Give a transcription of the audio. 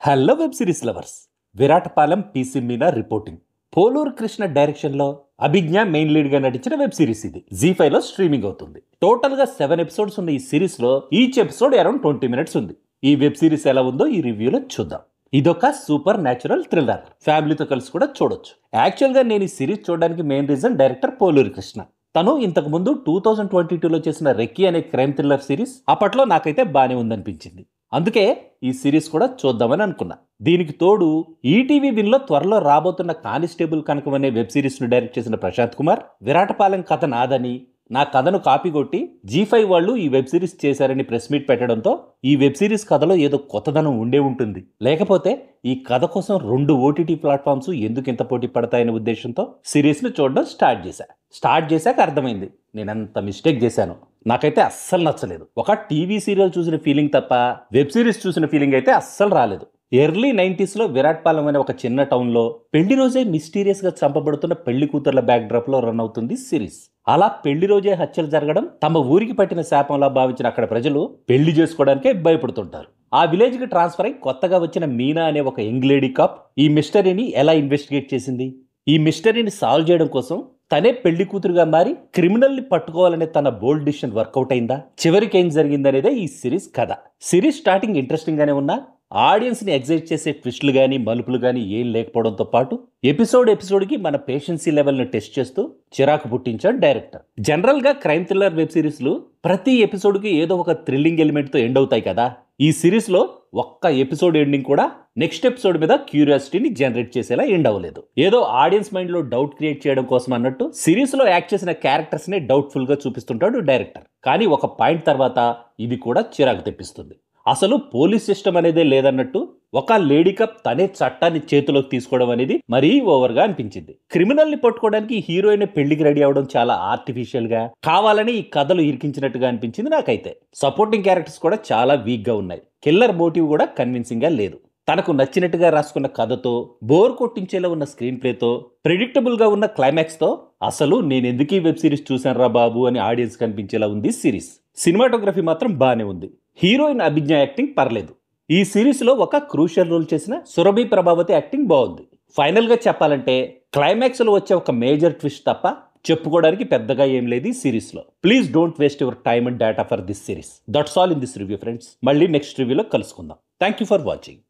Hello web series lovers. Viratapalem PC Meena reporting. Poluru Krishna డైరెక్షన్లో అభిజ్ఞ main లీడ్గా నటించిన web series ఇది. జీ5లో స్ట్రీమింగ్ అవుతుంది. టోటల్గా 7 ఎపిసోడ్స్ ఉన్న ఈ సిరీస్లో ఈచ్ ఎపిసోడ్ అరౌండ్ 20 మినిట్స్ ఉంది. ఈ వెబ్ సిరీస్ ఎలా ఉందో ఈ రివ్యూలో చూద్దాం. ఇదొక సూపర్ న్యాచురల్ థ్రిల్లర్. ఫ్యామిలీతో కలిసి కూడా చూడొచ్చు. యాక్చువల్గా నేను ఈ సిరీస్ చూడడానికి main reason director Poluru Krishna. తను ఇంతకు ముందు 2022లో చేసిన రెక్కీ అనే క్రైమ్ థ్రిల్లర్ సిరీస్ అప్పట్లో నాకైతే బాగానే ఉందనిపించింది. అందుకే ఈ సిరీస్ కూడా చూద్దామని అనుకున్నా. దీనికి తోడు ఈటీవీ విన్లో త్వరలో రాబోతున్న కానిస్టేబుల్ కనకం అనే వెబ్ సిరీస్ ను డైరెక్ట్ చేసిన ప్రశాంత్ కుమార్, విరాటపాలెం కథ నాదని, నా కథను కాపీ కొట్టి జీ5 వాళ్ళు ఈ వెబ్ సిరీస్ చేశారని ప్రెస్ మీట్ పెట్టడంతో ఈ వెబ్ సిరీస్ కథలో ఏదో కొత్తదనం ఉండే ఉంటుంది. లేకపోతే ఈ కథ కోసం 2 ఓటీటీ ప్లాట్ఫామ్స్ ఎందుకు ఇంత పోటీ పడతాయనే ఉద్దేశంతో సిరీస్ ను చూడడం స్టార్ట్ చేశాక అర్థమైంది నేనంత మిస్టేక్ చేశాను. నాకైతే అస్సలు నచ్చలేదు. ఒక టీవీ సీరియల్ చూసిన ఫీలింగ్ తప్ప వెబ్ సిరీస్ చూసిన ఫీలింగ్ అయితే అస్సలు రాలేదు. ఎర్లీ 90sలో విరాట్పాలెం అనే ఒక చిన్న టౌన్లో పెళ్లి రోజే మిస్టీరియస్ గా చంపబడుతున్న పెళ్లి కూతుర్ల బ్యాక్ డ్రాప్ లో రన్ అవుతుంది సిరీస్. అలా పెళ్లి రోజే హత్యలు జరగడం తమ ఊరికి పట్టిన శాపంలా భావించిన అక్కడ ప్రజలు పెళ్లి చేసుకోవడానికే భయపడుతుంటారు. ఆ విలేజ్ కి ట్రాన్స్ఫర్ అయి కొత్తగా వచ్చిన మీనా అనే ఒక యంగ్ లేడీ కాప్ ఈ మిస్టరీని ఎలా ఇన్వెస్టిగేట్ చేసింది, ఈ మిస్టరీని సాల్వ్ చేయడం కోసం తనే పెళ్లి కూతురుగా మారి క్రిమినల్ ని పట్టుకోవాలనే తన బోల్డ్ డిసిషన్ వర్కౌట్ అయిందా, చివరికి ఏం జరిగిందనేదే ఈ సిరీస్ కథ. సిరీస్ స్టార్టింగ్ ఇంట్రెస్టింగ్ గానే ఉన్నా ఆడియన్స్ ని ఎగ్జైట్ చేసే ట్విస్టులు గానీ మలుపులు గానీ ఏం లేకపోవడంతో పాటు ఎపిసోడ్ కి మన పేషెన్సీ లెవెల్ ని టెస్ట్ చేస్తూ చిరాకు పుట్టించాడు డైరెక్టర్. జనరల్ గా క్రైమ్ థ్రిల్లర్ వెబ్ సిరీస్లు ప్రతి ఎపిసోడ్ కి ఏదో ఒక థ్రిల్లింగ్ ఎలిమెంట్ తో ఎండ్ అవుతాయి కదా. ఈ సిరీస్ లో ఒక్క ఎపిసోడ్ ఎండింగ్ కూడా నెక్స్ట్ ఎపిసోడ్ మీద క్యూరియాసిటీని జనరేట్ చేసేలా ఎండ్ అవ్వలేదు. ఏదో ఆడియన్స్ మైండ్ లో డౌట్ క్రియేట్ చేయడం కోసం అన్నట్టు సిరీస్ లో యాక్ట్ చేసిన క్యారెక్టర్స్ ని డౌట్ఫుల్ గా చూపిస్తుంటాడు డైరెక్టర్. కానీ ఒక పాయింట్ తర్వాత ఇది కూడా చిరాకు తెప్పిస్తుంది. అసలు పోలీస్ సిస్టమ్ అనేదే లేదన్నట్టు ఒక లేడీ కప్ తనే చట్టాన్ని చేతిలోకి తీసుకోవడం అనేది మరీ ఓవర్ గా అనిపించింది. క్రిమినల్ ని పట్టుకోవడానికి హీరోయిన్ పెళ్లికి రెడీ అవడం చాలా ఆర్టిఫిషియల్ గా, కావాలని ఈ కథలు ఇరికించినట్టుగా అనిపించింది నాకైతే. సపోర్టింగ్ క్యారెక్టర్స్ కూడా చాలా వీక్ గా ఉన్నాయి. కిల్లర్ మోటివ్ కూడా కన్విన్సింగ్ గా లేదు. తనకు నచ్చినట్టుగా రాసుకున్న కథతో, బోర్ కొట్టించేలా ఉన్న స్క్రీన్ ప్లేతో, ప్రెడిక్టబుల్ గా ఉన్న క్లైమాక్స్ తో అసలు నేనెందుకు ఈ వెబ్ సిరీస్ చూశాను రా బాబు అని ఆడియన్స్ కనిపించేలా ఉంది సిరీస్. సినిమాటోగ్రఫీ మాత్రం బానే ఉంది. హీరోయిన్ అభిజ్ఞ యాక్టింగ్ పర్లేదు. ఈ సిరీస్ లో ఒక క్రూషియల్ రోల్ చేసిన సురభి ప్రభావతి యాక్టింగ్ బాగుంది. ఫైనల్ గా చెప్పాలంటే క్లైమాక్స్ లో వచ్చే ఒక మేజర్ ట్విస్ట్ తప్ప చెప్పుకోవడానికి పెద్దగా ఏం లేదు ఈ సిరీస్ లో. Please don't waste your time and data for this series. That's all in this review friends. మళ్ళీ నెక్స్ట్ రివ్యూలో కలుసుకుందాం. Thank you for watching.